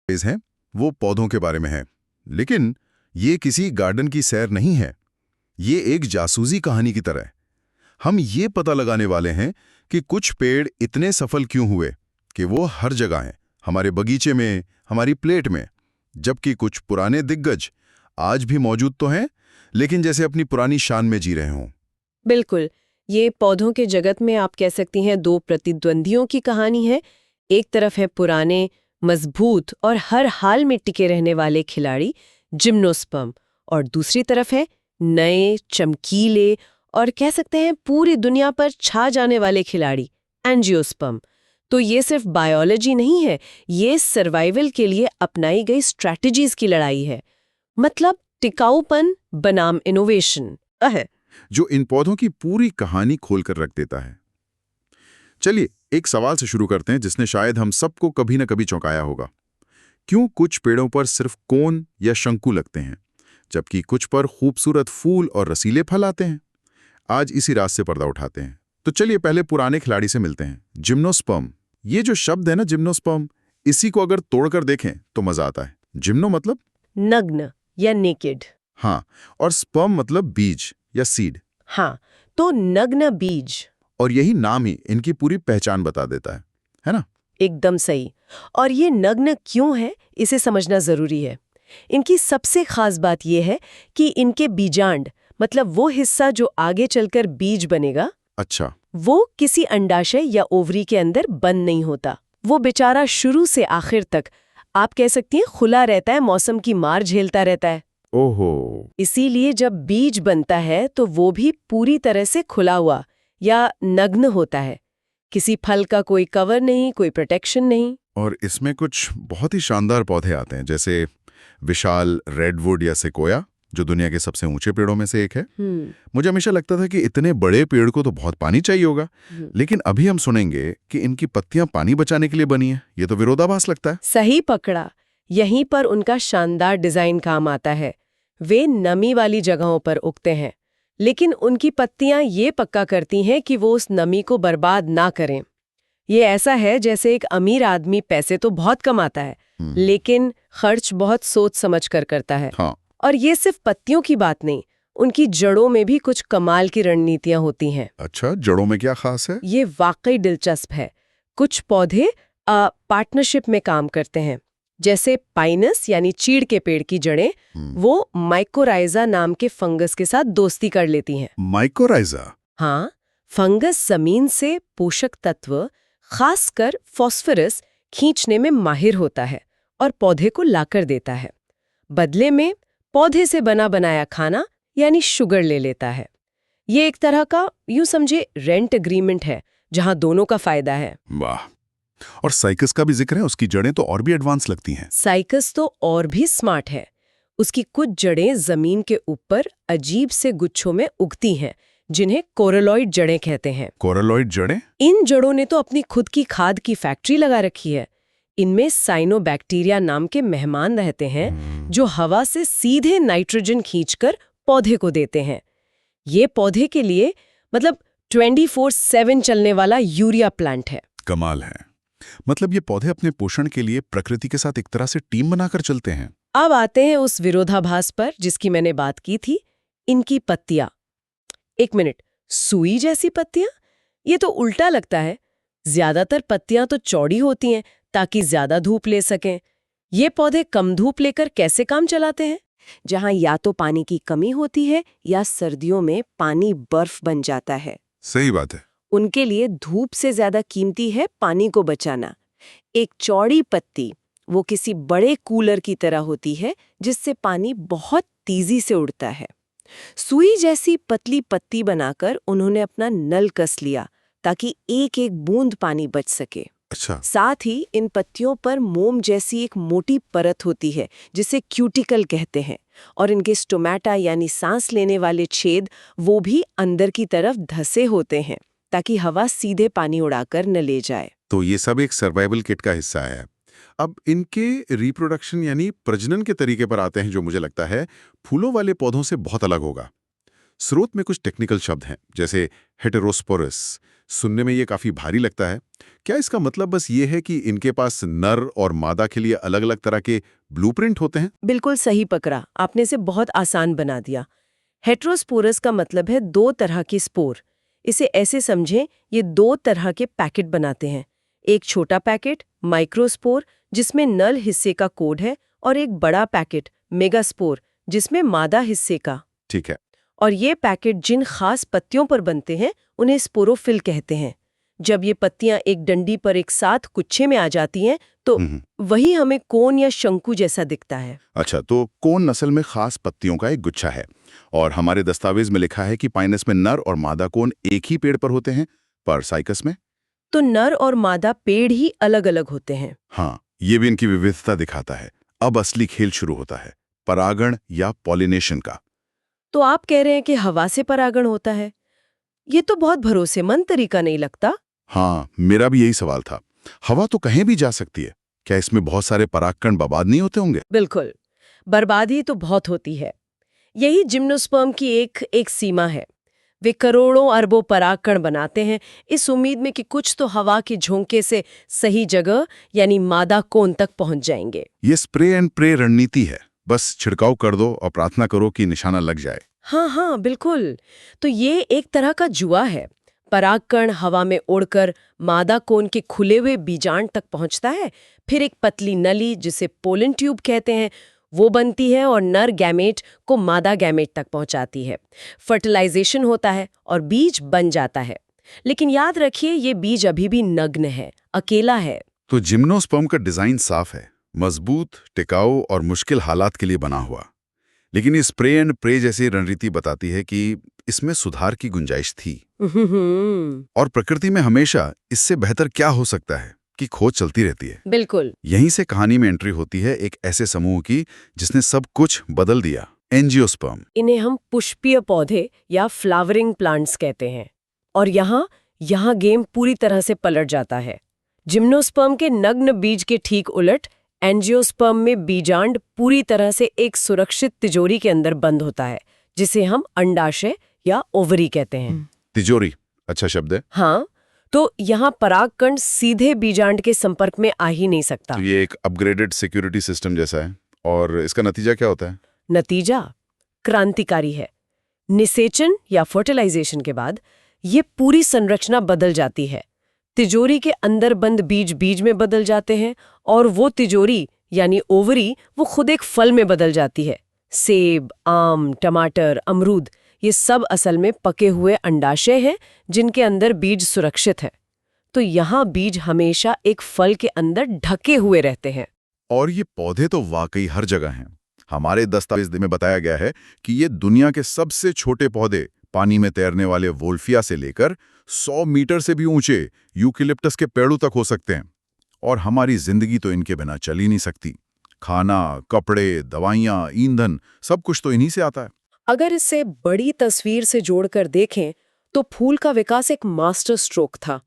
हैं वो पौधों के बारे में है, लेकिन ये किसी गार्डन की सैर नहीं है। ये एक जासूसी कहानी की तरह है। हम ये पता लगाने वाले हैं कि कुछ पेड़ इतने सफल क्यों हुए कि वो हर जगह हैं, हमारे बगीचे में, हमारी प्लेट में, जबकि कुछ पुराने दिग्गज आज भी मौजूद तो हैं, लेकिन जैसे अपनी पुरानी शान में जी रहे हों। बिल्कुल। ये पौधों के जगत में आप कह सकती हैं दो प्रतिद्वंदियों की कहानी है। एक तरफ है पुराने, मजबूत और हर हाल में टिके रहने वाले खिलाड़ी जिम्नोस्पर्म, और दूसरी तरफ है नए, चमकीले और कह सकते हैं पूरी दुनिया पर छा जाने वाले खिलाड़ी एंजियोस्पर्म। तो ये सिर्फ बायोलॉजी नहीं है, ये सर्वाइवल के लिए अपनाई गई स्ट्रैटेजीज की लड़ाई है। मतलब टिकाऊपन बनाम इनोवेशन है। जो इन पौधों की पूरी कहानी खोलकर रख देता है। चलिए एक सवाल से शुरू करते हैं जिसने शायद हम सबको कभी न कभी चौंकाया होगा। क्यों कुछ पेड़ों पर सिर्फ कोन या शंकु लगते हैं, जबकि कुछ पर खूबसूरत फूल और रसीले फल आते हैं? आज इसी राज से पर्दा उठाते हैं। तो चलिए पहले पुराने खिलाड़ी से मिलते हैं, जिम्नोस्पर्म। ये जो शब्द है ना जिम्नोस्पर्म, इसी को अगर तोड़कर देखें तो मजा आता है। जिम्नो मतलब नग्न या नेकेड। हाँ, और स्पर्म मतलब बीज या सीड। हाँ, तो नग्न बीज। और यही नाम ही इनकी पूरी पहचान बता देता है ना? एकदम सही। और ये नग्न क्यों है, इसे समझना जरूरी है। इनकी सबसे खास बात यह है कि इनके बीजांड, मतलब वो हिस्सा जो आगे चलकर बीज बनेगा, अच्छा, वो किसी अंडाशय या ओवरी के अंदर बंद नहीं होता। वो बेचारा शुरू से आखिर तक, आप कह सकती हैं, खुला रहता है, मौसम की मार झेलता रहता है। ओहो। इसीलिए जब बीज बनता है तो वो भी पूरी तरह से खुला हुआ या नग्न होता है। किसी फल का कोई कवर नहीं, कोई प्रोटेक्शन नहीं। और इसमें कुछ बहुत ही शानदार पौधे आते हैं, जैसे विशाल रेडवुड या सेकोया, जो दुनिया के सबसे ऊंचे पेड़ों में से एक है। मुझे हमेशा लगता था कि इतने बड़े पेड़ को तो बहुत पानी चाहिए होगा, लेकिन अभी हम सुनेंगे कि इनकी पत्तियां पानी बचाने के लिए बनी है। ये तो विरोधाभास लगता है। सही पकड़ा। यहीं पर उनका शानदार डिजाइन काम आता है। वे नमी वाली जगहों पर उगते हैं, लेकिन उनकी पत्तियां ये पक्का करती हैं कि वो उस नमी को बर्बाद ना करें। ये ऐसा है जैसे एक अमीर आदमी पैसे तो बहुत कमाता है, लेकिन खर्च बहुत सोच समझ कर करता है। हाँ। और ये सिर्फ पत्तियों की बात नहीं, उनकी जड़ों में भी कुछ कमाल की रणनीतियां होती हैं। अच्छा, जड़ों में क्या खास है? ये वाकई दिलचस्प है। कुछ पौधे पार्टनरशिप में काम करते हैं, जैसे पाइनस यानी चीड़ के पेड़ की जड़ें, वो माइकोराइजा नाम के फंगस के साथ दोस्ती कर लेती हैं। माइकोराइजा? हाँ, फंगस जमीन से पोषक तत्व, खासकर फास्फोरस, खींचने में माहिर होता है और पौधे को लाकर देता है। बदले में पौधे से बना बनाया खाना यानी शुगर ले लेता है। ये एक तरह का, यूं समझे, रेंट एग्रीमेंट है, जहां दोनों का फायदा है। वाह। और साइकस का भी जिक्र है, उसकी जड़ें तो और भी एडवांस लगती हैं। साइकस तो और भी स्मार्ट है। उसकी कुछ जड़ें जमीन के ऊपर अजीब से गुच्छों में उगती हैं, जिन्हें कोरलॉइड जड़ें कहते हैं। कोरलॉइड जड़ें? इन जड़ों ने तो अपनी खुद की खाद की फैक्ट्री लगा रखी है। इनमें साइनोबैक्टीरिया नाम के मेहमान रहते हैं, जो हवा से सीधे नाइट्रोजन खींचकर पौधे को देते हैं। ये पौधे के लिए मतलब 24/7 चलने वाला यूरिया प्लांट है। कमाल है। मतलब ये पौधे अपने पोषण के लिए प्रकृति के साथ एक तरह से टीम बनाकर चलते हैं। अब आते हैं उस विरोधाभास पर जिसकी मैंने बात की थी, इनकी पत्तियां। एक मिनट, सुई जैसी पत्तियां? ये तो उल्टा लगता है। ज्यादातर पत्तियां तो चौड़ी होती हैं ताकि ज्यादा धूप ले सकें। ये पौधे कम धूप लेकर कैसे काम चलाते हैं? जहां या तो पानी की कमी होती है या सर्दियों में पानी बर्फ बन जाता है। सही बात है। उनके लिए धूप से ज्यादा कीमती है पानी को बचाना। एक चौड़ी पत्ती वो किसी बड़े कूलर की तरह होती है, जिससे पानी बहुत तेजी से उड़ता है। सुई जैसी पतली पत्ती बनाकर उन्होंने अपना नल कस लिया ताकि एक एक बूंद पानी बच सके। अच्छा। साथ ही इन पत्तियों पर मोम जैसी एक मोटी परत होती है, जिसे क्यूटिकल कहते हैं, और इनके स्टोमेटा यानी सांस लेने वाले छेद वो भी अंदर की तरफ धसे होते हैं ताकि हवा सीधे पानी उड़ाकर न ले जाए। तो ये सब एक सर्वाइवल किट का हिस्सा है। अब इनके रिप्रोडक्शन यानी प्रजनन के तरीके पर आते हैं, जो मुझे लगता है फूलों वाले पौधों से बहुत अलग होगा। स्रोत में कुछ टेक्निकल शब्द हैं, जैसे हेटेरोस्पोरस। सुनने में ये काफी भारी लगता है। क्या इसका मतलब बस ये है कि इनके पास नर और मादा के लिए अलग-अलग तरह के ब्लूप्रिंट होते हैं? बिल्कुल सही पकड़ा, आपने इसे बहुत आसान बना दिया। हेट्रोस्पोरस का मतलब है दो तरह की स्पोर। इसे ऐसे समझें, ये दो तरह के पैकेट बनाते हैं। एक छोटा पैकेट माइक्रोस्पोर जिसमें नल हिस्से का कोड है, और एक बड़ा पैकेट मेगास्पोर जिसमें मादा हिस्से का। ठीक है। और ये पैकेट जिन खास पत्तियों पर बनते हैं उन्हें स्पोरोफिल कहते हैं। जब ये पत्तियां एक डंडी पर एक साथ गुच्छे में आ जाती हैं तो वही हमें कोन या शंकु जैसा दिखता है। अच्छा, तो कोन नस्ल में खास पत्तियों का एक गुच्छा है, और हमारे दस्तावेज में लिखा है कि पाइनस में नर और मादा कोन एक ही पेड़ पर होते हैं, पर साइकस में तो नर और मादा पेड़ ही अलग अलग होते हैं। हाँ, ये भी इनकी विविधता दिखाता है। अब असली खेल शुरू होता है, परागण या पॉलिनेशन का। तो आप कह रहे हैं कि हवा से परागण होता है? ये तो बहुत भरोसेमंद तरीका नहीं लगता। हाँ, मेरा भी यही सवाल था। हवा तो कहीं भी जा सकती है, क्या इसमें बहुत सारे परागकण बर्बाद नहीं होते होंगे? बिल्कुल, बर्बादी तो बहुत होती है। यही जिम्नोस्पर्म की एक सीमा है। वे करोड़ों अरबों परागकण बनाते हैं, इस उम्मीद में कि कुछ तो हवा के झोंके से सही जगह यानी मादा कोन तक पहुंच जाएंगे। ये स्प्रे एंड प्रे रणनीति है, बस छिड़काव कर दो और प्रार्थना करो कि निशाना लग जाए। हाँ हाँ बिल्कुल। तो ये एक तरह का जुआ है। परागकण हवा में उड़कर मादा कोन के खुले हुए बीजांड तक पहुंचता है, फिर एक पतली नली जिसे पोलन ट्यूब कहते हैं वो बनती है और नर गैमेट को मादा गैमेट तक पहुंचाती है। फर्टिलाइजेशन होता है और बीज बन जाता है। लेकिन याद रखिए, ये बीज अभी भी नग्न है, अकेला है। तो जिम्नोस्पर्म का डिजाइन साफ है, मजबूत, टिकाऊ और मुश्किल हालात के लिए बना हुआ। लेकिन ये स्प्रे एंड प्रे जैसी रणनीति बताती है कि इसमें सुधार की गुंजाइश थी। और प्रकृति में हमेशा इससे बेहतर क्या हो सकता है कि खोज चलती रहती है। बिल्कुल। यहीं से कहानी में एंट्री होती है एक ऐसे समूह की जिसने सब कुछ बदल दिया, एंजियोस्पर्म। इन्हें हम पुष्पीय पौधे या फ्लावरिंग प्लांट्स कहते हैं। और यहाँ गेम पूरी तरह से पलट जाता है। जिम्नोस्पर्म के नग्न बीज के ठीक उलट एंजियोस्पर्म में बीजांड पूरी तरह से एक सुरक्षित तिजोरी के अंदर बंद होता है, जिसे हम अंडाशय या ओवरी कहते हैं। तिजोरी अच्छा शब्द है। हाँ, तो यहाँ परागकण सीधे बीजांड के संपर्क में आ ही नहीं सकता। तो ये एक अपग्रेडेड सिक्योरिटी सिस्टम जैसा है। और इसका नतीजा क्या होता है? नतीजा क्रांतिकारी है। निषेचन या फर्टिलाइजेशन के बाद ये पूरी संरचना बदल जाती है। तिजोरी के अंदर बंद बीज में बदल जाते हैं, और वो तिजोरी यानी ओवरी वो खुद एक फल में बदल जाती है। सेब, आम, टमाटर, अमरूद, ये सब असल में पके हुए अंडाशय हैं जिनके अंदर बीज सुरक्षित है। तो यहाँ बीज हमेशा एक फल के अंदर ढके हुए रहते हैं। और ये पौधे तो वाकई हर जगह हैं। हमारे दस्तावेज में बताया गया है कि ये दुनिया के सबसे छोटे पौधे, पानी में तैरने वाले वोल्फिया से लेकर 100 मीटर से भी ऊंचे यूकेलिप्टस के पेड़ों तक हो सकते हैं। और हमारी जिंदगी तो इनके बिना चल ही नहीं सकती। खाना, कपड़े, दवाइयाँ, ईंधन, सब कुछ तो इन्हीं से आता है। अगर इसे बड़ी तस्वीर से जोड़कर देखें तो फूल का विकास एक मास्टर स्ट्रोक था।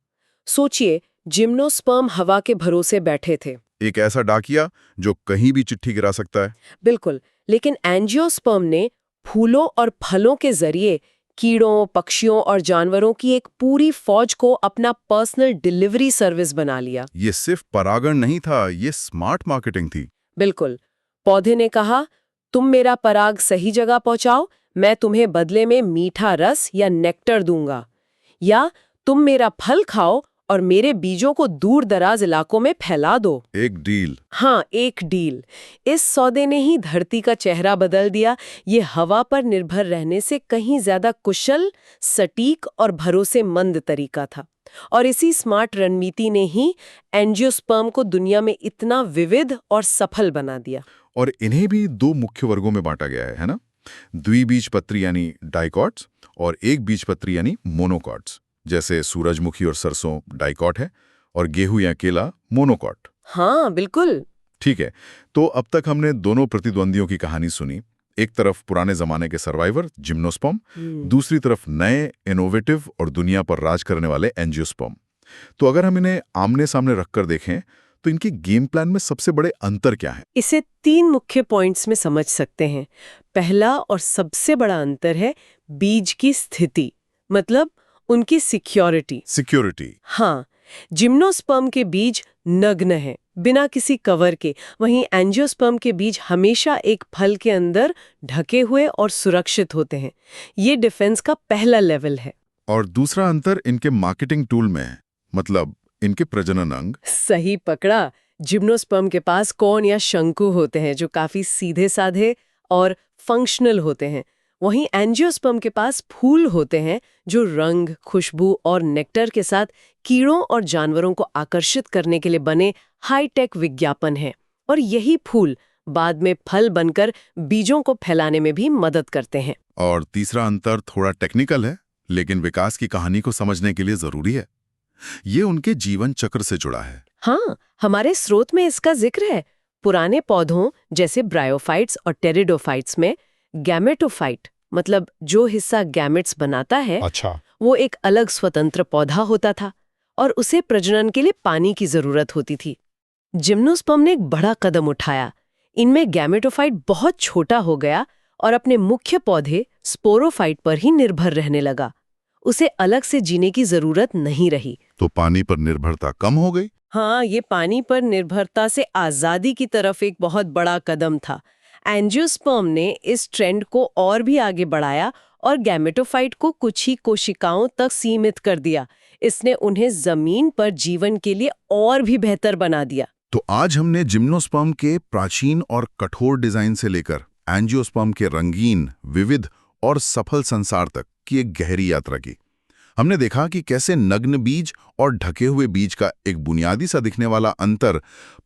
सोचिए, जिम्नोस्पर्म हवा के भरोसे बैठे थे, एक ऐसा डाकिया जो कहीं भी चिट्ठी गिरा सकता है। बिल्कुल। लेकिन एंजियोस्पर्म ने फूलों और फलों के जरिए कीड़ों, पक्षियों और जानवरों की एक पूरी फौज को अपना पर्सनल डिलीवरी सर्विस बना लिया। ये सिर्फ परागण नहीं था, ये स्मार्ट मार्केटिंग थी। बिल्कुल। पौधे ने कहा, तुम मेरा पराग सही जगह पहुंचाओ, मैं तुम्हें बदले में मीठा रस या नेक्टर दूंगा। या तुम मेरा फल खाओ और मेरे बीजों को दूर दराज इलाकों में फैला दो। एक डील। हाँ, एक डील। इस सौदे ने ही धरती का चेहरा बदल दिया। ये हवा पर निर्भर रहने से कहीं ज्यादा कुशल, सटीक और भरोसेमंद तरीका था। और इसी स्मार्ट रणनीति ने ही एंजियोस्पर्म को दुनिया में इतना विविध और सफल बना दिया। और इन्हें भी दो मुख्य वर्गों में बांटा गया है ना? द्विबीजपत्री यानी डाइकॉट्स और एक बीजपत्री यानी मोनोकॉट्स। जैसे सूरजमुखी और सरसों डाइकॉट है और गेहूं या केला मोनोकॉट। हाँ बिल्कुल। ठीक है, तो अब तक हमने दोनों प्रतिद्वंदियों की कहानी सुनी। एक तरफ पुराने जमाने के सर्वाइवर जिम्नोस्पर्म, दूसरी तरफ नए, इनोवेटिव और दुनिया पर राज करने वाले एंजियोस्पर्म। तो अगर हम इन्हें आमने सामने रखकर देखें तो इनके गेम प्लान में सबसे बड़े अंतर क्या है? इसे 3 मुख्य पॉइंट्स में समझ सकते हैं। पहला और सबसे बड़ा अंतर है बीज की स्थिति, मतलब उनकी सिक्योरिटी। सिक्योरिटी। हाँ, जिम्नोस्पर्म के बीज नग्न हैं, बिना किसी कवर के। वहीं एंजियोस्पर्म के बीज हमेशा एक फल के अंदर ढके हुए और सुरक्षित होते हैं। ये डिफेंस का पहला लेवल है। और दूसरा अंतर इनके मार्केटिंग टूल में है, मतलब इनके प्रजनन अंग। सही पकड़ा। जिम्नोस्पर्म के पास कोन या शंकु होते हैं जो काफी सीधे साधे और फंक्शनल होते हैं। वहीं एंजियोस्पर्म के पास फूल होते हैं जो रंग, खुशबू और नेक्टर के साथ कीड़ों और जानवरों को आकर्षित करने के लिए बने हाई-टेक विज्ञापन हैं। और यही फूल बाद में फल बनकर बीजों को फैलाने में भी मदद करते हैं। और तीसरा अंतर थोड़ा टेक्निकल है, लेकिन विकास की कहानी को समझने के लिए जरूरी है। ये उनके जीवन चक्र से जुड़ा है। हाँ, हमारे स्रोत में इसका जिक्र है। पुराने पौधों जैसे ब्रायोफाइट्स और टेरिडोफाइट्स में गैमेटोफाइट, मतलब जो हिस्सा गैमेट्स बनाता है, अच्छा। वो एक अलग स्वतंत्र पौधा होता था और उसे प्रजनन के लिए पानी की जरूरत होती थी। जिम्नोस्पर्म ने एक बड़ा कदम उठाया। इनमें गैमेटोफाइट बहुत छोटा हो गया और अपने मुख्य पौधे स्पोरोफाइट पर ही निर्भर रहने लगा। उसे अलग से जीने की जरूरत नहीं रही। तो पानी पर निर्भरता कम हो गई। हाँ, ये पानी पर निर्भरता से आजादी की तरफ एक बहुत बड़ा कदम था। एंजियोस्पर्म ने इस ट्रेंड को और भी आगे बढ़ाया और गैमेटोफाइट को कुछ ही कोशिकाओं तक सीमित कर दिया। इसने उन्हें जमीन पर जीवन के लिए और भी बेहतर बना दिया। तो आज हमने जिम्नोस्पर्म के प्राचीन और कठोर डिजाइन से लेकर एंजियोस्पर्म के रंगीन, विविध और सफल संसार तक की एक गहरी यात्रा की। हमने देखा कि कैसे नग्न बीज और ढके हुए बीज का एक बुनियादी सा दिखने वाला अंतर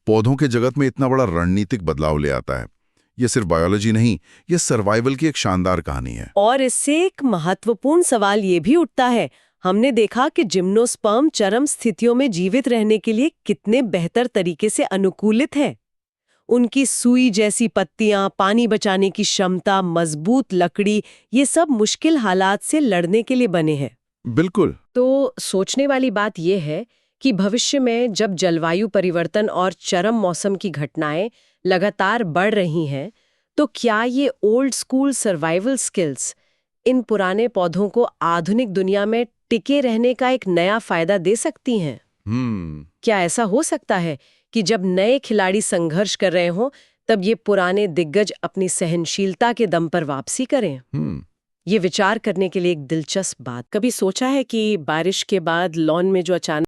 पौधों के जगत में इतना बड़ा रणनीतिक बदलाव ले आता है। यह सिर्फ बायोलॉजी नहीं, यह सर्वाइवल की एक शानदार कहानी है। और इससे एक महत्वपूर्ण सवाल ये भी उठता है। हमने देखा कि जिम्नोस्पर्म चरम स्थितियों में जीवित रहने के लिए कितने बेहतर तरीके से अनुकूलित है। उनकी सुई जैसी पत्तियां, पानी बचाने की क्षमता, मजबूत लकड़ी, ये सब मुश्किल हालात से लड़ने के लिए बने हैं। बिल्कुल। तो सोचने वाली बात यह है कि भविष्य में जब जलवायु परिवर्तन और चरम मौसम की घटनाएं लगातार बढ़ रही हैं, तो क्या ये old school survival skills in पुराने पौधों को आधुनिक दुनिया में टिके रहने का एक नया फायदा दे सकती हैं? क्या ऐसा हो सकता है कि जब नए खिलाड़ी संघर्ष कर रहे हों, तब ये पुराने दिग्गज अपनी सहनशीलता के दम पर वापसी करें? ये विचार करने के लिए एक दिलचस्प बात। कभी सोचा है कि बारिश के बाद लॉन में जो अचानक